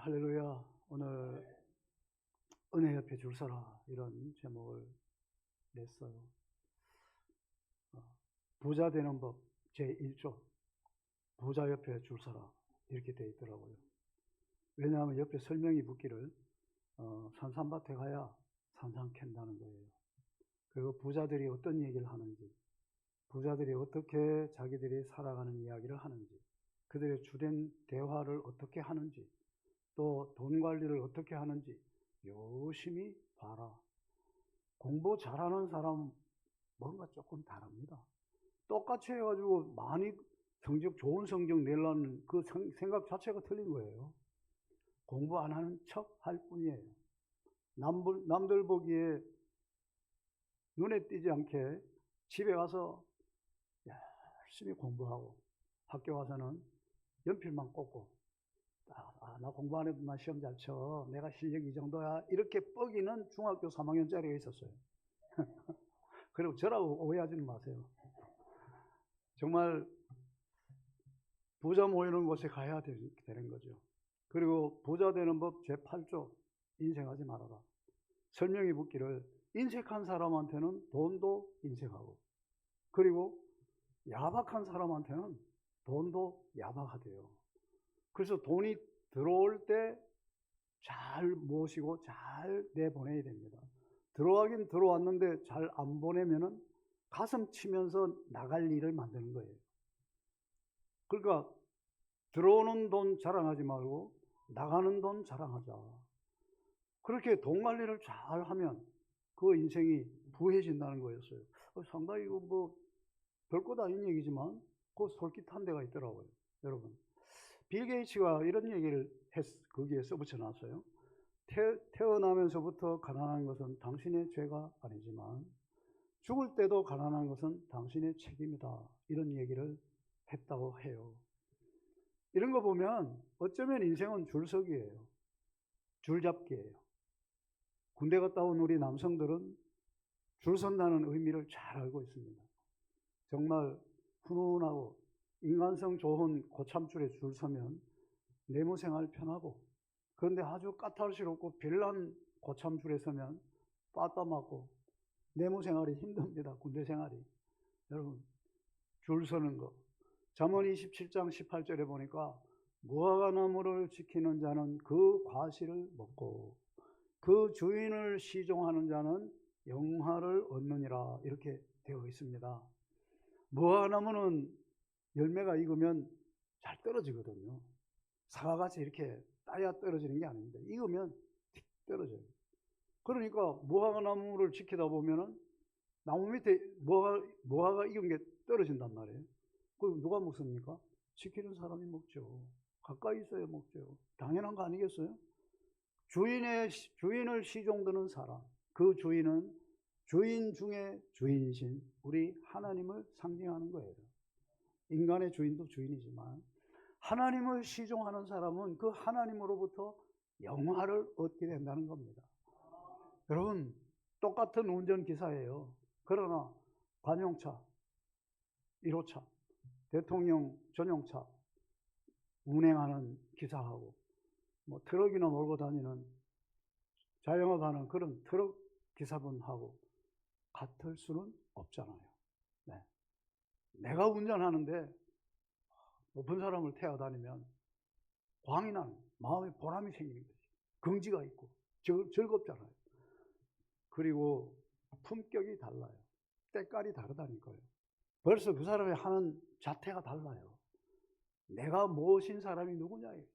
할렐루야. 오늘 은혜 옆에 줄 서라 이런 제목을 냈어요. 부자 되는 법 제1조 부자 옆에 줄 서라 이렇게 되어 있더라고요. 왜냐하면 옆에 설명이 붙기를 산삼밭에 가야 산삼 캔다는 거예요. 그리고 부자들이 어떤 얘기를 하는지, 부자들이 어떻게 자기들이 살아가는 이야기를 하는지, 그들의 주된 대화를 어떻게 하는지, 또 돈 관리를 어떻게 하는지 열심히 봐라. 공부 잘하는 사람은 뭔가 조금 다릅니다. 똑같이 해가지고 많이 좋은 성적 내려는 그 생각 자체가 틀린 거예요. 공부 안 하는 척 할 뿐이에요. 남들 보기에 눈에 띄지 않게 집에 가서 열심히 공부하고 학교 가서는 연필만 꽂고 나 공부 안 해도 나 시험 잘 쳐. 내가 실력 이 정도야. 이렇게 뻐기는 중학교 3학년짜리가 있었어요. 그리고 저라고 오해하지는 마세요. 정말 부자 모이는 곳에 가야 되는 거죠. 그리고 부자 되는 법 제8조 인색하지 말아라. 설명이 붙기를 인색한 사람한테는 돈도 인색하고, 그리고 야박한 사람한테는 돈도 야박하대요. 그래서 돈이 들어올 때 잘 모시고 잘 내보내야 됩니다. 들어가긴 들어왔는데 잘 안 보내면은 가슴 치면서 나갈 일을 만드는 거예요. 그러니까 들어오는 돈 자랑하지 말고 나가는 돈 자랑하자. 그렇게 돈 관리를 잘 하면 그 인생이 부해진다는 거였어요. 상당히 이거 뭐 별것 아닌 얘기지만 그 솔깃한 데가 있더라고요. 여러분, 빌 게이츠가 이런 얘기를 거기에 써붙여 놨어요. 태어나면서부터 가난한 것은 당신의 죄가 아니지만 죽을 때도 가난한 것은 당신의 책임이다. 이런 얘기를 했다고 해요. 이런 거 보면 어쩌면 인생은 줄서기예요. 줄잡기예요. 군대 갔다 온 우리 남성들은 줄 선다는 의미를 잘 알고 있습니다. 정말 훈훈하고 인간성 좋은 고참줄에 줄 서면 내무생활 편하고, 그런데 아주 까탈스럽고 별난 고참줄에 서면 빠따 맞고 내무생활이 힘듭니다. 군대 생활이. 여러분, 줄 서는 거. 잠언 27장 18절에 보니까 무화과나무를 지키는 자는 그 과실을 먹고 그 주인을 시종하는 자는 영화를 얻느니라 이렇게 되어 있습니다. 무화과나무는 열매가 익으면 잘 떨어지거든요. 사과같이 이렇게 따야 떨어지는 게 아닙니다. 익으면 틱 떨어져요. 그러니까 무화과나무를 지키다 보면은 나무 밑에 무화과가 익은 게 떨어진단 말이에요. 그럼 누가 먹습니까? 지키는 사람이 먹죠. 가까이 있어야 먹죠. 당연한 거 아니겠어요? 주인을 시종드는 사람, 그 주인은 주인 중에 주인이신 우리 하나님을 상징하는 거예요. 인간의 주인도 주인이지만 하나님을 시종하는 사람은 그 하나님으로부터 영화를 얻게 된다는 겁니다. 여러분, 똑같은 운전기사예요. 그러나 관용차, 1호차, 대통령 전용차 운행하는 기사하고 뭐 트럭이나 몰고 다니는 자영업하는 그런 트럭 기사분하고 같을 수는 없잖아요. 네. 내가 운전하는데 높은 사람을 태워다니면 광이 나는 마음에 보람이 생기는 거지. 긍지가 있고 즐겁잖아요. 그리고 품격이 달라요. 때깔이 다르다니까요. 벌써 그 사람이 하는 자태가 달라요. 내가 모신 사람이 누구냐예요.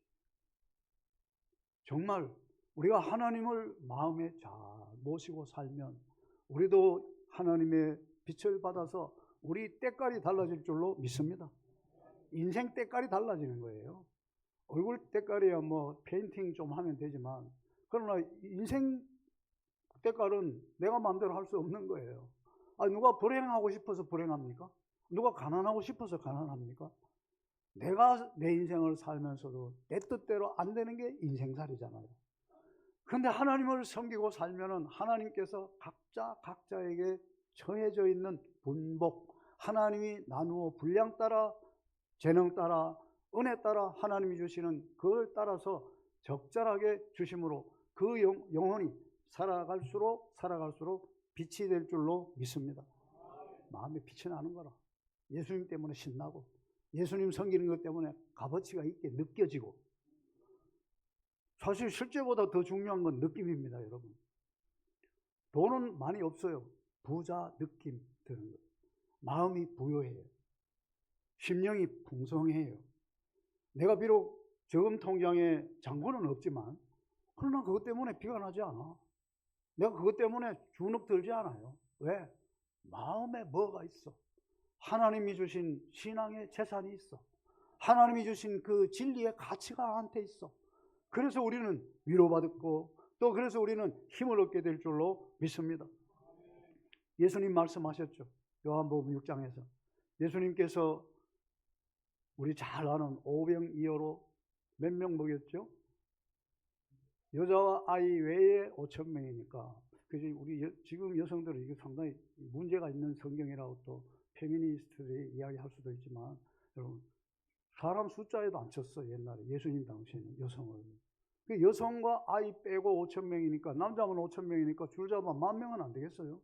정말 우리가 하나님을 마음에 잘 모시고 살면 우리도 하나님의 빛을 받아서 우리 때깔이 달라질 줄로 믿습니다. 인생 때깔이 달라지는 거예요. 얼굴 때깔이야 뭐 페인팅 좀 하면 되지만, 그러나 인생 때깔은 내가 마음대로 할 수 없는 거예요. 누가 불행하고 싶어서 불행합니까? 누가 가난하고 싶어서 가난합니까? 내가 내 인생을 살면서도 내 뜻대로 안 되는 게 인생살이잖아요. 그런데 하나님을 섬기고 살면은 하나님께서 각자에게 정해져 있는 분복, 하나님이 나누어 분량 따라, 재능 따라, 은혜 따라 하나님이 주시는 그걸 따라서 적절하게 주심으로 그 영혼이 살아갈수록 빛이 될 줄로 믿습니다. 마음에 빛이 나는 거라. 예수님 때문에 신나고 예수님 섬기는 것 때문에 값어치가 있게 느껴지고, 사실 실제보다 더 중요한 건 느낌입니다. 여러분, 돈은 많이 없어요. 부자 느낌 드는 거예요. 마음이 부유해요. 심령이 풍성해요. 내가 비록 저금 통장에 잔고는 없지만 그러나 그것 때문에 비가 나지 않아. 내가 그것 때문에 주눅 들지 않아요. 왜? 마음에 뭐가 있어. 하나님이 주신 신앙의 재산이 있어. 하나님이 주신 그 진리의 가치가 나한테 있어. 그래서 우리는 위로받고 또 그래서 우리는 힘을 얻게 될 줄로 믿습니다. 예수님 말씀하셨죠. 요한복음 6장에서 예수님께서 우리 잘 아는 오병이어로 몇 명 먹였죠? 여자와 아이 외에 5,000명이니까. 그래서 우리 지금 여성들은 이게 상당히 문제가 있는 성경이라고 또 페미니스트들이 이야기할 수도 있지만, 여러분, 사람 숫자에도 안 쳤어. 옛날에 예수님 당시에는 여성을. 그 여성과 아이 빼고 5,000명이니까, 남자면 5,000명이니까 줄 잡아 10,000명은 안 되겠어요?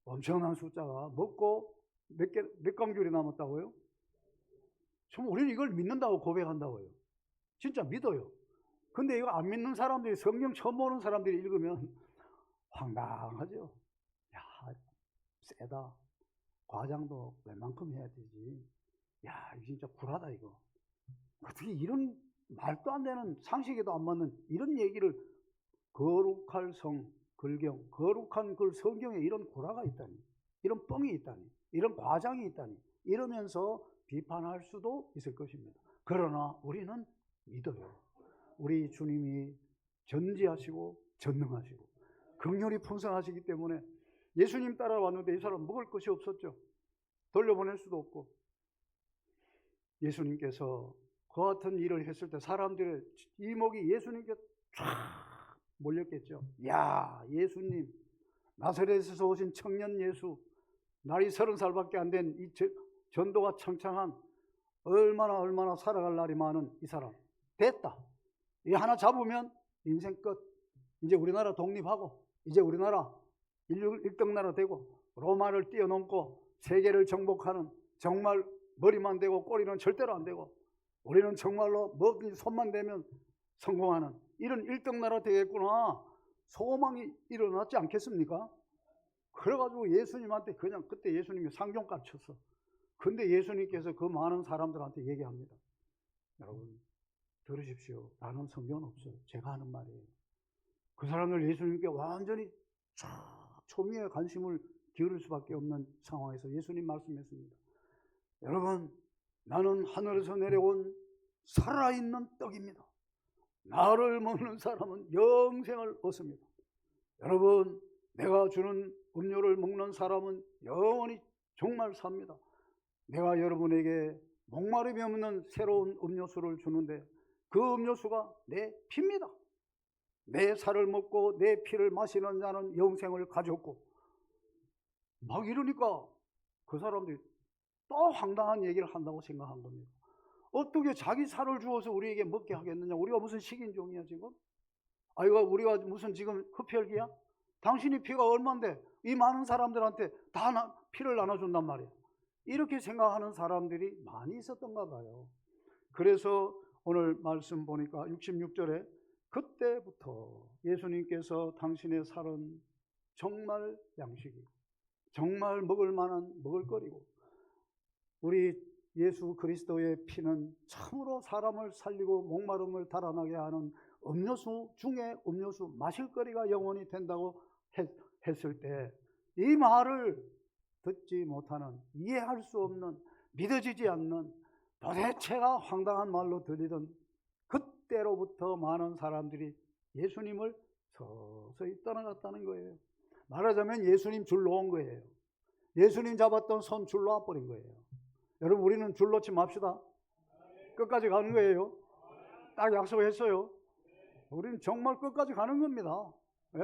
엄청난 숫자가 먹고 몇 강줄이 남았다고요? 정말 우리는 이걸 믿는다고 고백한다고요. 진짜 믿어요. 근데 이거 안 믿는 사람들이, 성경 처음 보는 사람들이 읽으면 황당하죠. 야, 세다. 과장도 웬만큼 해야 되지. 야, 이거 진짜 굴하다 이거. 어떻게 이런 말도 안 되는, 상식에도 안 맞는 이런 얘기를, 거룩할 성, 글경, 거룩한 그 성경에 이런 구라가 있다니, 이런 뻥이 있다니, 이런 과장이 있다니, 이러면서 비판할 수도 있을 것입니다. 그러나 우리는 믿어요. 우리 주님이 전지하시고 전능하시고 긍휼이 풍성하시기 때문에, 예수님 따라왔는데 이 사람 먹을 것이 없었죠. 돌려보낼 수도 없고, 예수님께서 그 같은 일을 했을 때 사람들의 이목이 예수님께 쫙 몰렸겠죠. 야, 예수님, 나사렛에서 오신 청년 예수, 나이 30살밖에 안 된 이 전도가 창창한, 얼마나 살아갈 날이 많은 이 사람, 됐다. 이 하나 잡으면 인생 끝. 이제 우리나라 독립하고, 이제 우리나라 인류 1등 나라 되고, 로마를 뛰어넘고 세계를 정복하는, 정말 머리만 대고 꼬리는 절대로 안 되고, 우리는 정말로 뭐든지 손만 대면 성공하는 이런 1등 나라 되겠구나, 소망이 일어났지 않겠습니까? 그래가지고 예수님한테 그냥, 그때 예수님이 상종까지 쳤어. 근데 예수님께서 그 많은 사람들한테 얘기합니다. 여러분 들으십시오. 나는 성경은 없어요. 제가 하는 말이에요. 그 사람들 예수님께 완전히 초미의 관심을 기울일 수밖에 없는 상황에서 예수님 말씀했습니다. 여러분, 나는 하늘에서 내려온 살아있는 떡입니다. 나를 먹는 사람은 영생을 얻습니다. 여러분, 내가 주는 음료를 먹는 사람은 영원히 정말 삽니다. 내가 여러분에게 목마름이 없는 새로운 음료수를 주는데, 그 음료수가 내 피입니다. 내 살을 먹고 내 피를 마시는 자는 영생을 가졌고, 막 이러니까 그 사람들이 또 황당한 얘기를 한다고 생각한 겁니다. 어떻게 자기 살을 주어서 우리에게 먹게 하겠느냐? 우리가 무슨 식인종이야 지금? 이거 우리가 무슨 지금 흡혈귀야? 당신이 피가 얼만데 이 많은 사람들한테 다 피를 나눠준단 말이야. 이렇게 생각하는 사람들이 많이 있었던가 봐요. 그래서 오늘 말씀 보니까 66절에 그때부터 예수님께서 당신의 살은 정말 양식이고 정말 먹을 만한 먹을거리고, 우리 예수 그리스도의 피는 참으로 사람을 살리고 목마름을 달아나게 하는 음료수 중에 음료수, 마실거리가 영원히 된다고 했을 때, 이 말을 듣지 못하는, 이해할 수 없는, 믿어지지 않는, 도대체가 황당한 말로 들리던 그때로부터 많은 사람들이 예수님을 서서히 떠나갔다는 거예요. 말하자면 예수님 줄 놓은 거예요. 예수님 잡았던 손 줄 놓아버린 거예요. 여러분, 우리는 줄 놓지 맙시다. 끝까지 가는 거예요. 딱 약속했어요. 우리는 정말 끝까지 가는 겁니다. 예.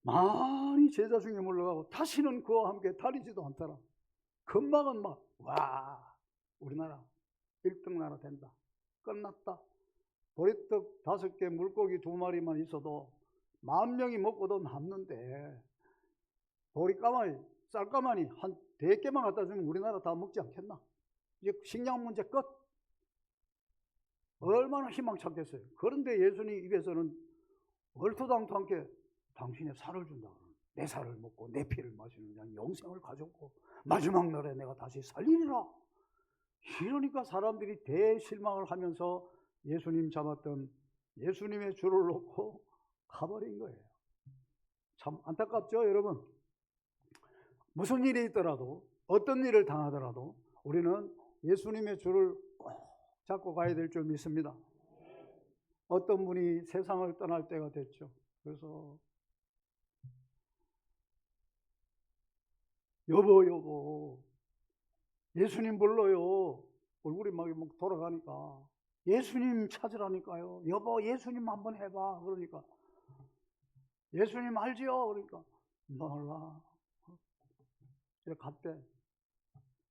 많이 제자 중에 물러가고 다시는 그와 함께 다니지도 않더라. 금방은 와, 우리나라 1등 나라 된다, 끝났다, 보리떡 5개, 물고기 2마리만 있어도 10,000명이 먹고도 남는데 보리까마니, 쌀까마니 한 100개만 갖다 주면 우리나라 다 먹지 않겠나? 이제 식량 문제 끝. 얼마나 희망찮겠어요. 그런데 예수님 입에서는 얼토당토않게 당신의 살을 준다. 내 살을 먹고 내 피를 마시는 자 영생을 가졌고 마지막 날에 내가 다시 살리리라. 이러니까 사람들이 대실망을 하면서 예수님 잡았던 예수님의 줄을 놓고 가버린 거예요. 참 안타깝죠, 여러분? 무슨 일이 있더라도 어떤 일을 당하더라도 우리는 예수님의 줄을 꼭 잡고 가야 될 줄 믿습니다. 어떤 분이 세상을 떠날 때가 됐죠. 그래서 여보 예수님 불러요. 얼굴이 막 돌아가니까 예수님 찾으라니까요. 여보 예수님 한번 해봐. 그러니까 예수님 알지요? 그러니까 몰라. 이렇게 갔대.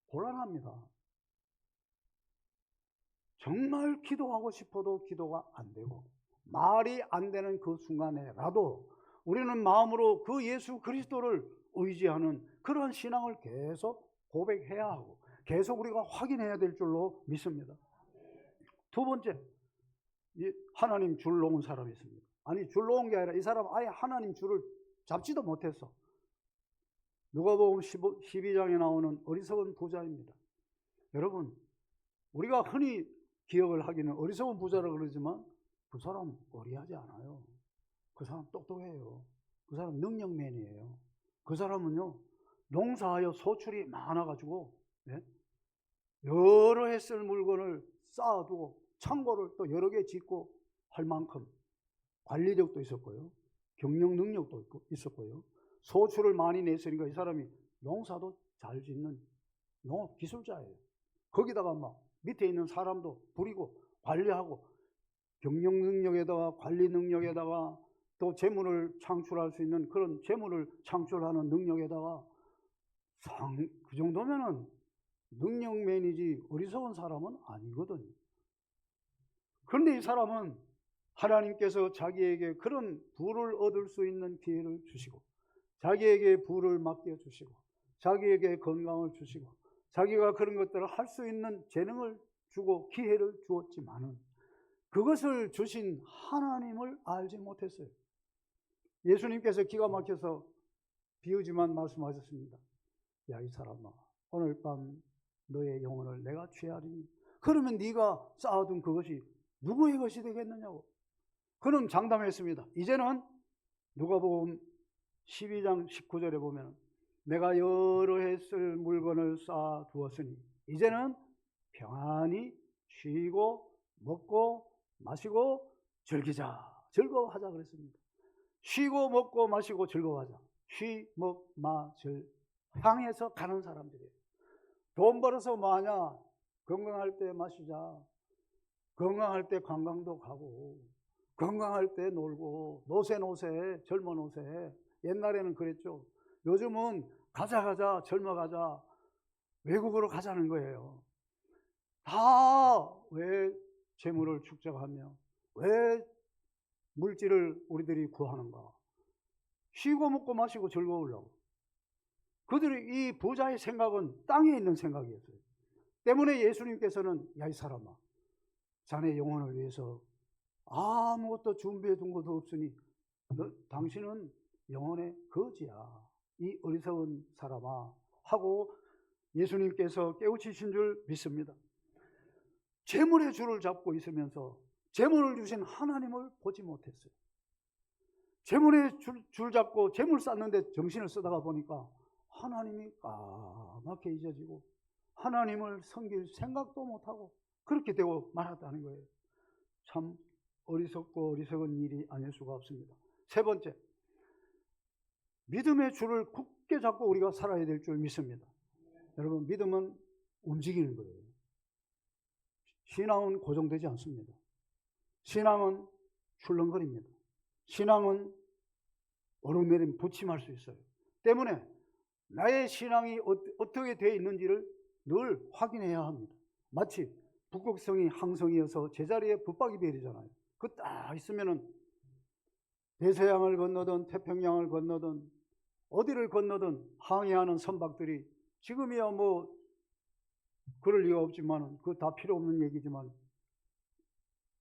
곤란합니다. 정말 기도하고 싶어도 기도가 안 되고 말이 안 되는 그 순간에라도 우리는 마음으로 그 예수 그리스도를 의지하는 그러한 신앙을 계속 고백해야 하고 계속 우리가 확인해야 될 줄로 믿습니다. 두 번째, 하나님 줄 놓은 사람이 있습니다. 아니 줄 놓은 게 아니라 이 사람 아예 하나님 줄을 잡지도 못했어. 누가복음 12장에 나오는 어리석은 부자입니다. 여러분, 우리가 흔히 기억을 하기는 어리석은 부자라 그러지만 그 사람 어리하지 않아요. 그 사람 똑똑해요. 그 사람 능력맨이에요. 그 사람은요 농사하여 소출이 많아가지고 여러 해 쓸 물건을 쌓아두고 창고를 또 여러 개 짓고 할 만큼 관리력도 있었고요. 경영 능력도 있었고요. 소출을 많이 냈으니까 이 사람이 농사도 잘 짓는 농업 기술자예요. 거기다가 막 밑에 있는 사람도 부리고 관리하고 경영 능력에다가 관리 능력에다가 또 재물을 창출할 수 있는 그런 재물을 창출하는 능력에다가 그 정도면은 능력맨이지 어리석은 사람은 아니거든요. 그런데 이 사람은 하나님께서 자기에게 그런 부를 얻을 수 있는 기회를 주시고 자기에게 부를 맡겨주시고 자기에게 건강을 주시고 자기가 그런 것들을 할 수 있는 재능을 주고 기회를 주었지만은 그것을 주신 하나님을 알지 못했어요. 예수님께서 기가 막혀서 비유지만 말씀하셨습니다. 야, 이 사람아, 오늘 밤 너의 영혼을 내가 취하리니 그러면 네가 쌓아둔 그것이 누구의 것이 되겠느냐고. 그는 장담했습니다. 이제는 누가복음 12장 19절에 보면 내가 여러 해 쓸 물건을 쌓아두었으니 이제는 평안히 쉬고 먹고 마시고 즐기자, 즐거워하자 그랬습니다. 쉬고 먹고 마시고 즐거워하자. 쉬, 먹, 마, 향해서 가는 사람들이에요. 돈 벌어서 뭐하냐? 건강할 때 마시자. 건강할 때 관광도 가고 건강할 때 놀고 노세 젊어 노세. 옛날에는 그랬죠. 요즘은 가자 젊어가자 외국으로 가자는 거예요. 다 왜 재물을 축적하며 왜 물질을 우리들이 구하는가? 쉬고 먹고 마시고 즐거우려고. 그들이 이 부자의 생각은 땅에 있는 생각이었어요. 때문에 예수님께서는 야, 이 사람아, 자네 영혼을 위해서 아무것도 준비해 둔 것도 없으니 당신은 영혼의 거지야. 이 어리석은 사람아 하고 예수님께서 깨우치신 줄 믿습니다. 재물의 줄을 잡고 있으면서 재물을 주신 하나님을 보지 못했어요. 재물의 줄 잡고 재물 쌓는데 정신을 쓰다가 보니까 하나님이 까맣게 잊어지고 하나님을 섬길 생각도 못하고 그렇게 되고 말았다는 거예요. 참 어리석고 어리석은 일이 아닐 수가 없습니다. 세 번째, 믿음의 줄을 굳게 잡고 우리가 살아야 될 줄 믿습니다. 여러분, 믿음은 움직이는 거예요. 신앙은 고정되지 않습니다. 신앙은 출렁거립니다. 신앙은 오르내림 부침할 수 있어요. 때문에 나의 신앙이 어떻게 되어 있는지를 늘 확인해야 합니다. 마치 북극성이 항성이어서 제자리에 붙박이 별이잖아요. 그 딱 있으면은 대서양을 건너든 태평양을 건너든 어디를 건너든 항해하는 선박들이, 지금이야 뭐 그럴 리가 없지만 그거 다 필요 없는 얘기지만,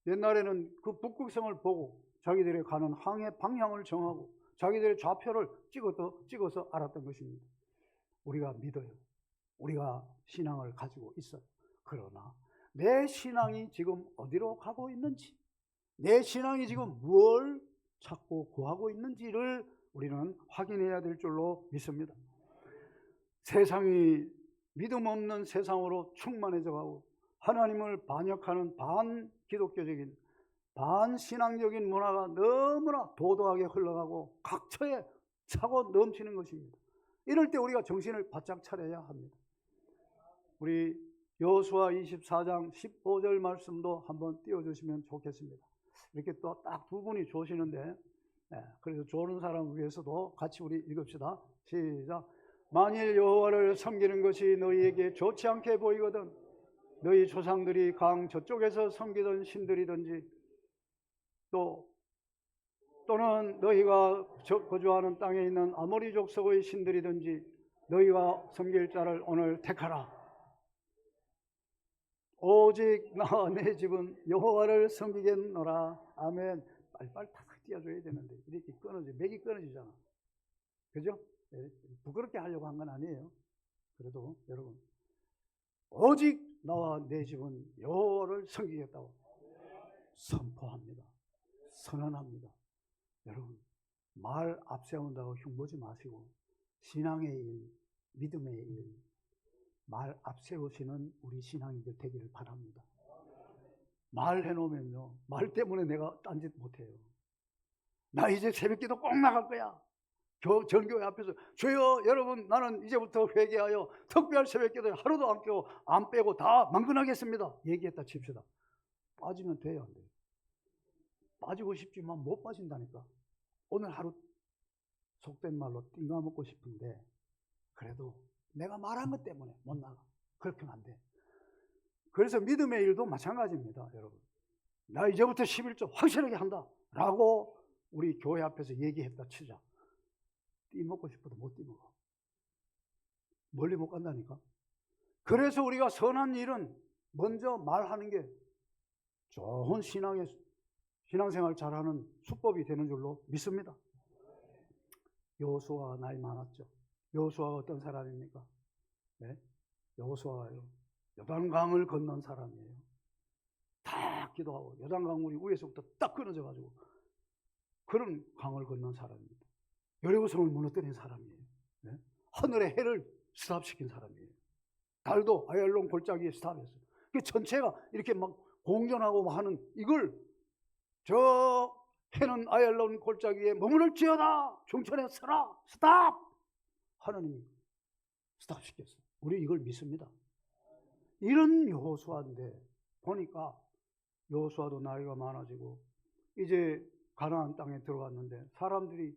옛날에는 그 북극성을 보고 자기들이 가는 항해 방향을 정하고 자기들의 좌표를 찍어서 알았던 것입니다. 우리가 믿어요. 우리가 신앙을 가지고 있어요. 그러나 내 신앙이 지금 어디로 가고 있는지, 내 신앙이 지금 무엇을 찾고 구하고 있는지를 우리는 확인해야 될 줄로 믿습니다. 세상이 믿음 없는 세상으로 충만해져 가고 하나님을 반역하는 반기독교적인 반신앙적인 문화가 너무나 도도하게 흘러가고 각처에 차고 넘치는 것입니다. 이럴 때 우리가 정신을 바짝 차려야 합니다. 우리 여호수아 24장 15절 말씀도 한번 띄워주시면 좋겠습니다. 이렇게 또 딱 두 분이 조시는데, 그래서 조는 사람을 위해서도 같이 우리 읽읍시다. 시작. 만일 여호와를 섬기는 것이 너희에게 좋지 않게 보이거든 너희 조상들이 강 저쪽에서 섬기던 신들이든지 또는 너희가 거주하는 땅에 있는 아모리 족속의 신들이든지 너희가 섬길 자를 오늘 택하라. 오직 나와 내 집은 여호와를 섬기겠노라. 아멘. 빨리빨리 탁탁 띄워줘야 되는데 이렇게 맥이 끊어지잖아. 그죠? 부끄럽게 하려고 한 건 아니에요. 그래도 여러분, 오직 나와 내 집은 여호와를 섬기겠다고 선포합니다. 선언합니다. 여러분, 말 앞세운다고 흉보지 마시고 신앙의 일, 믿음의 일, 말 앞세우시는 우리 신앙인들 되기를 바랍니다. 말해놓으면요, 말 때문에 내가 딴짓 못해요. 나 이제 새벽기도 꼭 나갈 거야. 전교회 앞에서 주여 여러분, 나는 이제부터 회개하여 특별 새벽기도 하루도 안 빼고 다 만근하겠습니다. 얘기했다 칩시다. 빠지면 돼요, 안 돼요? 빠지고 싶지만 못 빠진다니까. 오늘 하루 속된 말로 띵가 먹고 싶은데 그래도 내가 말한 것 때문에 못 나가. 그렇게는 안 돼. 그래서 믿음의 일도 마찬가지입니다, 여러분. 나 이제부터 11조 확실하게 한다 라고 우리 교회 앞에서 얘기했다 치자. 띠먹고 싶어도 못 띠먹어. 멀리 못 간다니까. 그래서 우리가 선한 일은 먼저 말하는 게 좋은 신앙생활 잘하는 수법이 되는 줄로 믿습니다. 여호수아가 나이 많았죠. 여호수아가 어떤 사람입니까? 네? 여호수아가요, 요단강을 건넌 사람이에요. 다 기도하고 요단강 물이 위에서부터 딱 끊어져 가지고 그런 강을 건넌 사람입니다. 여리고성을 무너뜨린 사람이에요. 네? 하늘의 해를 스탑시킨 사람이에요. 달도 아얄론 골짜기에 스탑했어요. 그 전체가 이렇게 막 공전하고 하는 이걸, 저 해는 아얄론 골짜기에 머무를지어다 중천에 서라 스탑! 하나님이 스탑시켰어요. 우리 이걸 믿습니다. 이런 여호수아인데 보니까 여호수아도 나이가 많아지고 이제 가나안 땅에 들어갔는데 사람들이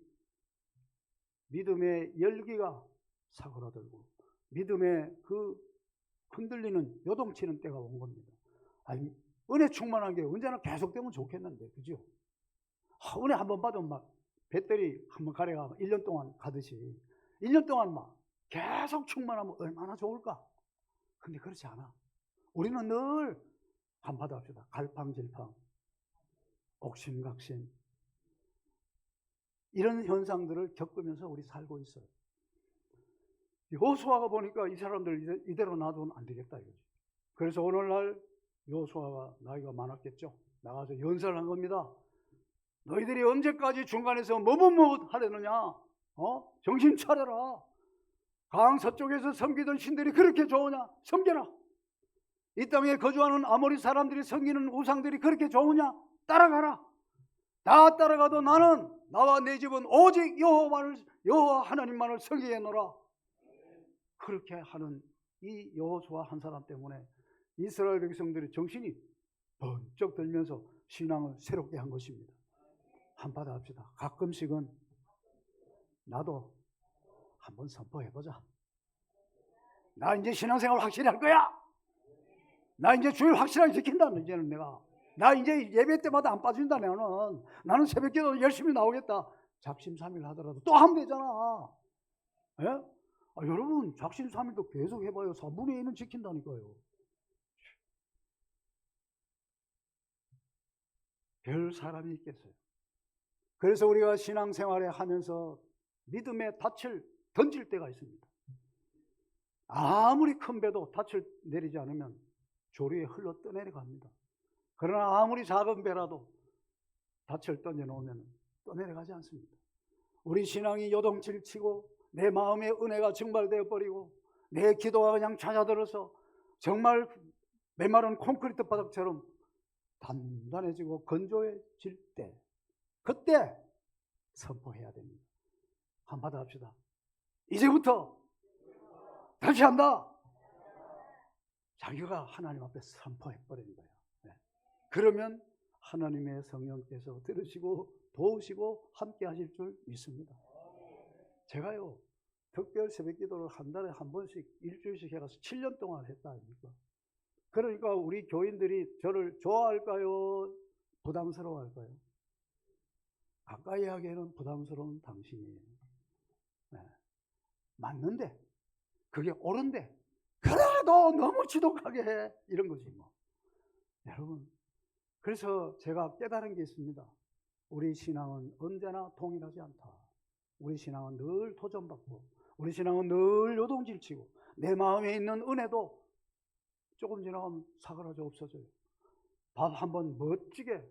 믿음의 열기가 사그라들고 믿음의 그 흔들리는 요동치는 때가 온 겁니다. 아니, 은혜 충만한 게 언제나 계속되면 좋겠는데, 그죠? 은혜 한번 받으면 막 배터리 한번 가려가 1년 동안 가듯이 1년 동안 막 계속 충만하면 얼마나 좋을까? 근데 그렇지 않아. 우리는 늘 한번 받아봅시다. 갈팡질팡, 옥신각신, 이런 현상들을 겪으면서 우리 살고 있어요. 여호수아가 보니까 이 사람들 이대로 놔두면 안 되겠다 이거지. 그래서 오늘날 여호수아가 나이가 많았겠죠. 나가서 연설을 한 겁니다. 너희들이 언제까지 중간에서 뭐뭇 하려느냐? 정신 차려라. 강 서쪽에서 섬기던 신들이 그렇게 좋으냐? 섬겨라. 이 땅에 거주하는 아모리 사람들이 섬기는 우상들이 그렇게 좋으냐? 따라가라. 다 따라가도 나는, 나와 내 집은 오직 여호와 하나님만을 섬기겠노라. 그렇게 하는 이 여호수아 한 사람 때문에 이스라엘 백성들의 정신이 번쩍 들면서 신앙을 새롭게 한 것입니다. 한번 합시다. 가끔씩은 나도 한번 선포해보자. 나 이제 신앙생활 확실히 할 거야. 나 이제 주일 확실하게 지킨다. 이제는 나 이제 예배 때마다 안 빠진다. 나는 새벽기도 열심히 나오겠다. 작심삼일 하더라도 또 하면 되잖아. 예? 여러분 작심삼일도 계속 해봐요. 3분의 1은 지킨다니까요. 별 사람이 있겠어요. 그래서 우리가 신앙생활에 하면서 믿음의 닻을 던질 때가 있습니다. 아무리 큰 배도 닻을 내리지 않으면 조류에 흘러 떠내려갑니다. 그러나 아무리 작은 배라도 닻을 던져놓으면 떠내려가지 않습니다. 우리 신앙이 요동칠 치고 내 마음의 은혜가 증발되어 버리고 내 기도가 그냥 잦아들어서 정말 메마른 콘크리트 바닥처럼 단단해지고 건조해질 때, 그때 선포해야 됩니다. 한번 합시다. 이제부터 다시 한다. 자기가 하나님 앞에 선포해버리는 거예요. 네. 그러면 하나님의 성령께서 들으시고 도우시고 함께 하실 줄 믿습니다. 제가요, 특별 새벽기도를 한 달에 한 번씩 일주일씩 해가서 7년 동안 했다 아닙니까? 그러니까 우리 교인들이 저를 좋아할까요? 부담스러워할까요? 가까이 하기에는 부담스러운 당신이에요. 네. 맞는데, 그게 옳은데, 그래도 너무 지독하게 해. 이런 거지 뭐. 여러분, 그래서 제가 깨달은 게 있습니다. 우리 신앙은 언제나 동일하지 않다. 우리 신앙은 늘 도전받고, 우리 신앙은 늘 요동질치고, 내 마음에 있는 은혜도 조금 지나가면 사그라져 없어져요. 밥 한번 멋지게,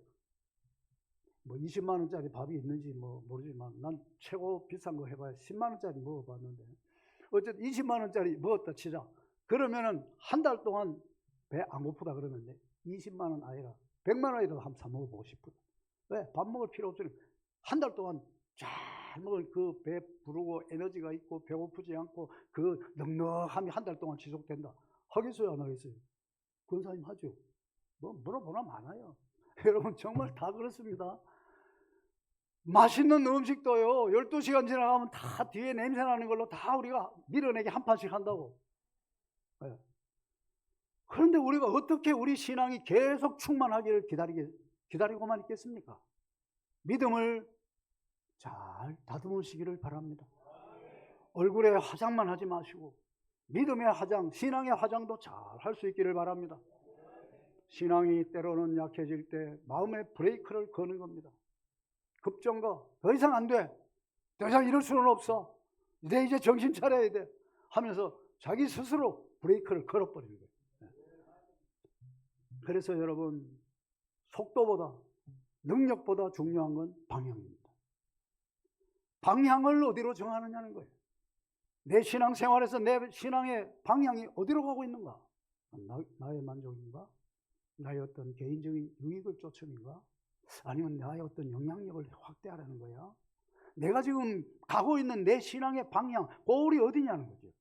20만 원짜리 밥이 있는지 모르지만 난 최고 비싼 거 해봐야 10만 원짜리 먹어봤는데, 어쨌든 20만 원짜리 먹었다 치자. 그러면은 한 달 동안 배 안 고프다 그러는데 20만 원 아니라 100만 원이라도 한번 사 먹어보고 싶어요. 왜? 밥 먹을 필요 없으니 한 달 동안 잘 먹을 그 배 부르고 에너지가 있고 배고프지 않고 그 넉넉함이 한 달 동안 지속된다. 하겠어요? 안 하겠어요? 권사님 하죠. 물어보나 많아요. 여러분 정말 다 그렇습니다. 맛있는 음식도요, 12시간 지나가면 다 뒤에 냄새 나는 걸로 다 우리가 밀어내기 한 판씩 한다고. 네. 그런데 우리가 어떻게 우리 신앙이 계속 충만하기를 기다리고만 있겠습니까? 믿음을 잘 다듬으시기를 바랍니다. 얼굴에 화장만 하지 마시고 믿음의 화장, 신앙의 화장도 잘 할 수 있기를 바랍니다. 신앙이 때로는 약해질 때 마음의 브레이크를 거는 겁니다. 급정거, 더 이상 안 돼. 더 이상 이럴 수는 없어. 내 이제 정신 차려야 돼. 하면서 자기 스스로 브레이크를 걸어버리는 거예요. 그래서 여러분, 속도보다, 능력보다 중요한 건 방향입니다. 방향을 어디로 정하느냐는 거예요. 내 신앙생활에서 내 신앙의 방향이 어디로 가고 있는가? 나의 만족인가? 나의 어떤 개인적인 유익을 쫓음인가? 아니면 나의 어떤 영향력을 확대하라는 거야? 내가 지금 가고 있는 내 신앙의 방향, 골이 어디냐는 거죠.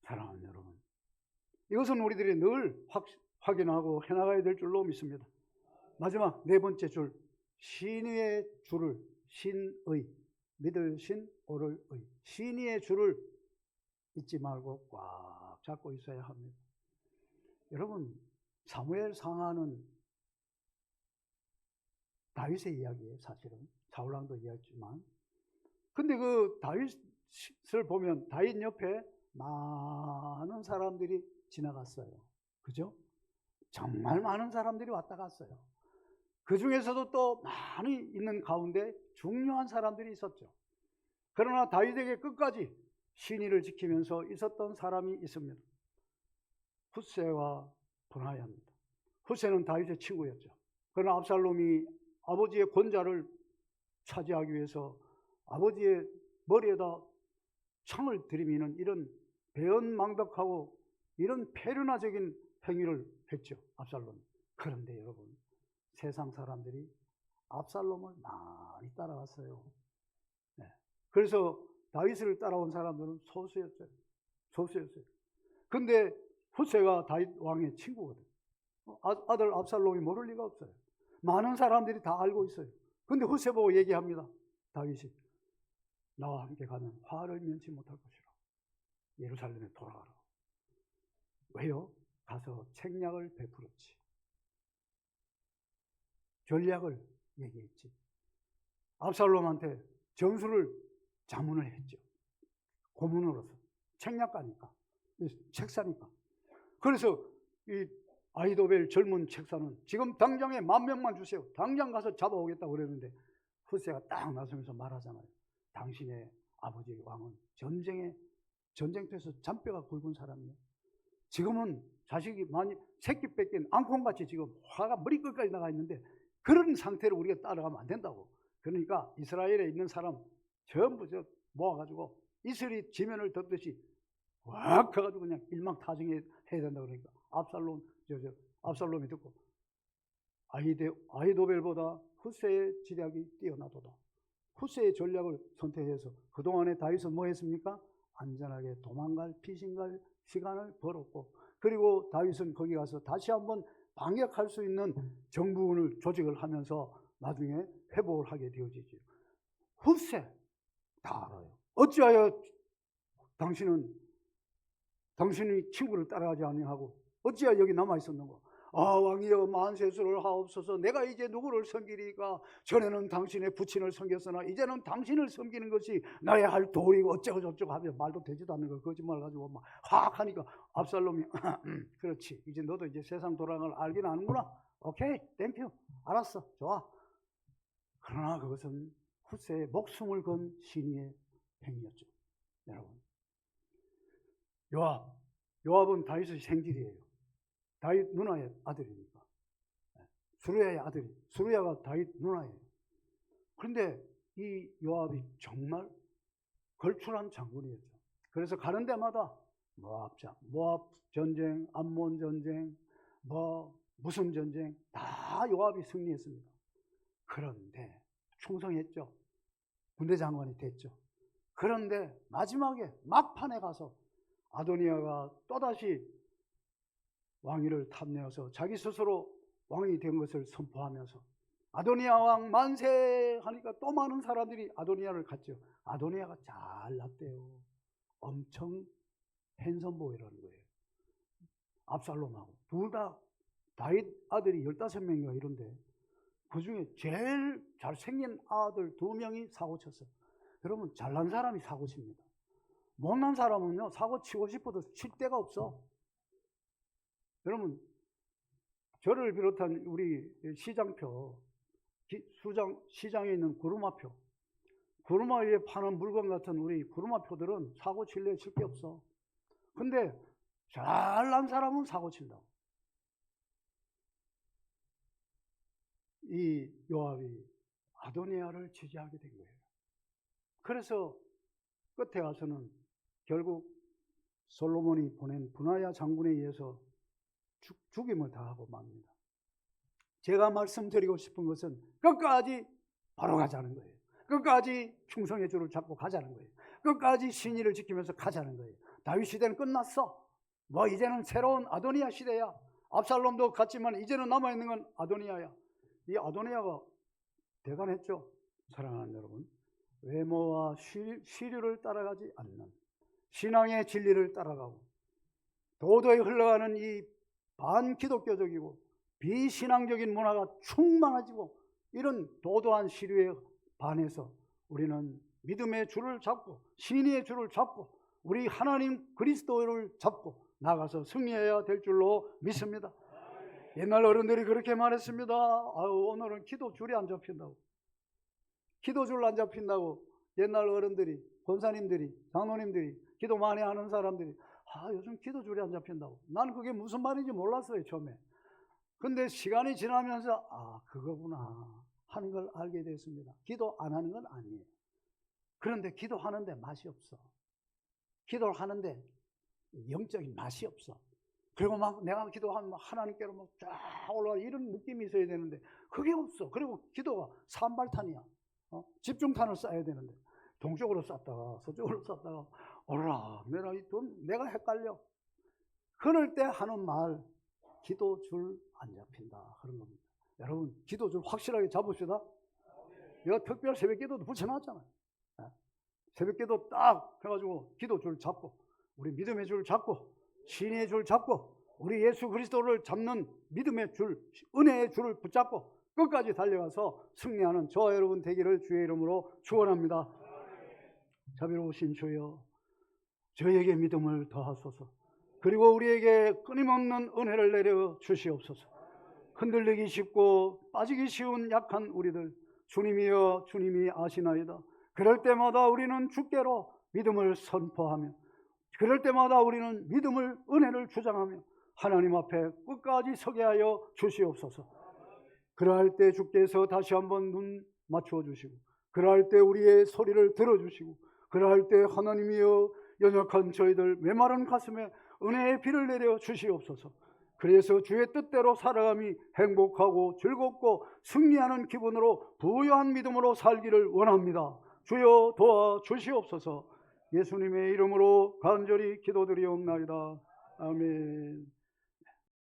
사랑하는 여러분, 이것은 우리들이 늘 확인하고 해나가야 될 줄로 믿습니다. 마지막 네 번째 줄, 신의의 줄을, 신의, 믿을 신, 오를 의, 신의의 줄을 잊지 말고 꽉 잡고 있어야 합니다. 여러분, 사무엘 상하는 다윗의 이야기예요. 사실은 사울왕도 이야기했지만, 근데 그 다윗을 보면 다윗 옆에 많은 사람들이 지나갔어요. 그죠? 정말 많은 사람들이 왔다 갔어요. 그 중에서도 또 많이 있는 가운데 중요한 사람들이 있었죠. 그러나 다윗에게 끝까지 신의를 지키면서 있었던 사람이 있습니다. 훗세와 분하야입니다. 훗세는 다윗의 친구였죠. 그러나 압살롬이 아버지의 권좌를 차지하기 위해서 아버지의 머리에다 창을 들이미는 이런 배은망덕하고 이런 폐륜화적인 행위를 했죠, 압살롬이. 그런데 여러분, 세상 사람들이 압살롬을 많이 따라갔어요. 네. 그래서 다윗을 따라온 사람들은 소수였어요. 근데 훗세가 다윗 왕의 친구거든요. 아들 압살롬이 모를 리가 없어요. 많은 사람들이 다 알고 있어요. 근데 훗세 보고 얘기합니다. 다윗이 나와 함께 가면 화를 면치 못할 것이라. 예루살렘에 돌아가라. 왜요? 가서 책략을 베풀었지. 전략을 얘기했지. 압살롬한테 전술을 자문을 했죠. 고문으로서. 책략가니까. 책사니까. 그래서 이 아히도벨 젊은 책사는 지금 당장에 10,000명만 주세요. 당장 가서 잡아오겠다고 그랬는데 후세가 딱 나서면서 말하잖아요. 당신의 아버지 왕은 전쟁터에서 잔뼈가 굵은 사람이에요. 지금은 자식이 많이 새끼 뺏긴 앙콩같이 지금 화가 머리끝까지 나가 있는데 그런 상태로 우리가 따라가면 안 된다고. 그러니까 이스라엘에 있는 사람 전부 모아가지고 이슬이 지면을 덮듯이 확 가가지고 그냥 일망타진해야 된다. 그러니까 압살롬이 듣고 아히도벨보다 후세의 지략이 뛰어나도다. 후세의 전략을 선택해서 그동안에 다윗은 뭐 했습니까? 안전하게 도망갈 피신갈 시간을 벌었고, 그리고 다윗은 거기 가서 다시 한번 반격할 수 있는 정부군을 조직을 하면서 나중에 회복을 하게 되어지죠. 후세 다 알아요. 어찌하여 당신이 친구를 따라가지 아니하고 어찌하여 여기 남아 있었는가? 아, 왕이여 만세수를 하옵소서. 내가 이제 누구를 섬기리까? 전에는 당신의 부친을 섬겼으나 이제는 당신을 섬기는 것이 나의 할 도리고 어쩌고 저쩌고 하며 말도 되지도 않는 거 거짓말 가지고 막 확 하니까 압살롬이 그렇지, 이제 너도 이제 세상 돌아가는 걸 알긴 아는구나. 오케이, 땡큐, 알았어, 좋아. 그러나 그것은 후세의 목숨을 건 신의의 행위였죠. 여러분, 요압은 다윗의 생질이에요. 다윗 누나의 아들이니까. 수르야의 아들이, 수르야가 다윗 누나예요. 그런데 이 요압이 정말 걸출한 장군이었죠. 그래서 가는 데마다 모압 전쟁, 암몬 전쟁, 무슨 전쟁 다 요압이 승리했습니다. 그런데 충성했죠. 군대 장관이 됐죠. 그런데 마지막에 막판에 가서 아도니아가 또다시 왕위를 탐내어서 자기 스스로 왕이 된 것을 선포하면서 아도니아 왕 만세 하니까 또 많은 사람들이 아도니아를 갔죠. 아도니아가 잘났대요. 엄청 핸섬보이라는 거예요. 압살롬하고 둘 다 다윗 아들이 15명인가 이런데 그중에 제일 잘생긴 아들 2명이 사고 쳤어요. 여러분, 잘난 사람이 사고 칩니다. 못난 사람은요, 사고 치고 싶어도 칠 데가 없어. 여러분, 저를 비롯한 우리 시장표, 시장에 있는 구루마표, 구루마에 파는 물건 같은 우리 구루마표들은 사고 칠래 칠 게 없어. 근데 잘난 사람은 사고 친다고. 이 요압이 아도니아를 지지하게 된 거예요. 그래서 끝에 가서는 결국 솔로몬이 보낸 분하야 장군에 의해서 죽임을 당하고 맙니다. 제가 말씀드리고 싶은 것은 끝까지 바로 가자는 거예요. 끝까지 충성의 줄을 잡고 가자는 거예요. 끝까지 신의를 지키면서 가자는 거예요. 다윗 시대는 끝났어. 이제는 새로운 아도니아 시대야. 압살롬도 갔지만 이제는 남아있는 건 아도니아야. 이 아도니아가 대단했죠. 사랑하는 여러분, 외모와 시류를 따라가지 않는 신앙의 진리를 따라가고 도도히 흘러가는 이 반기독교적이고 비신앙적인 문화가 충만해지고 이런 도도한 시류에 반해서 우리는 믿음의 줄을 잡고 신의의 줄을 잡고 우리 하나님 그리스도를 잡고 나가서 승리해야 될 줄로 믿습니다. 옛날 어른들이 그렇게 말했습니다. 오늘은 기도 줄이 안 잡힌다고. 기도 줄 안 잡힌다고 옛날 어른들이, 권사님들이, 장로님들이, 기도 많이 하는 사람들이 요즘 기도 줄이 안 잡힌다고. 나는 그게 무슨 말인지 몰랐어요, 처음에. 근데 시간이 지나면서 그거구나 하는 걸 알게 됐습니다. 기도 안 하는 건 아니에요. 그런데 기도하는데 맛이 없어. 기도를 하는데 영적인 맛이 없어. 그리고 막 내가 기도하면 하나님께로 쫙 올라가 이런 느낌이 있어야 되는데 그게 없어. 그리고 기도가 산발탄이야. 집중탄을 쏴야 되는데 동쪽으로 쐈다가 서쪽으로 쐈다가 오라 내가 헷갈려. 그럴 때 하는 말, 기도 줄 안 잡힌다 그런 겁니다. 여러분, 기도 줄 확실하게 잡읍시다. 내가 특별 새벽 기도도 붙여놨잖아요. 새벽 기도 딱 해가지고 기도 줄 잡고 우리 믿음의 줄 잡고 신의 줄 잡고 우리 예수 그리스도를 잡는 믿음의 줄, 은혜의 줄을 붙잡고 끝까지 달려가서 승리하는 저와 여러분 되기를 주의 이름으로 축원합니다. 자비로우신 주여, 저에게 믿음을 더하소서. 그리고 우리에게 끊임없는 은혜를 내려 주시옵소서. 흔들리기 쉽고 빠지기 쉬운 약한 우리들, 주님이여 주님이 아시나이다. 그럴 때마다 우리는 주께로 믿음을 선포하며, 그럴 때마다 우리는 믿음을, 은혜를 주장하며 하나님 앞에 끝까지 서게 하여 주시옵소서. 그러할 때 주께서 다시 한번 눈 맞추어 주시고, 그러할 때 우리의 소리를 들어주시고, 그러할 때 하나님이여 연약한 저희들 메마른 가슴에 은혜의 비를 내려 주시옵소서. 그래서 주의 뜻대로 살아감이 행복하고 즐겁고 승리하는 기분으로 부유한 믿음으로 살기를 원합니다. 주여 도와 주시옵소서. 예수님의 이름으로 간절히 기도드리옵나이다. 아멘.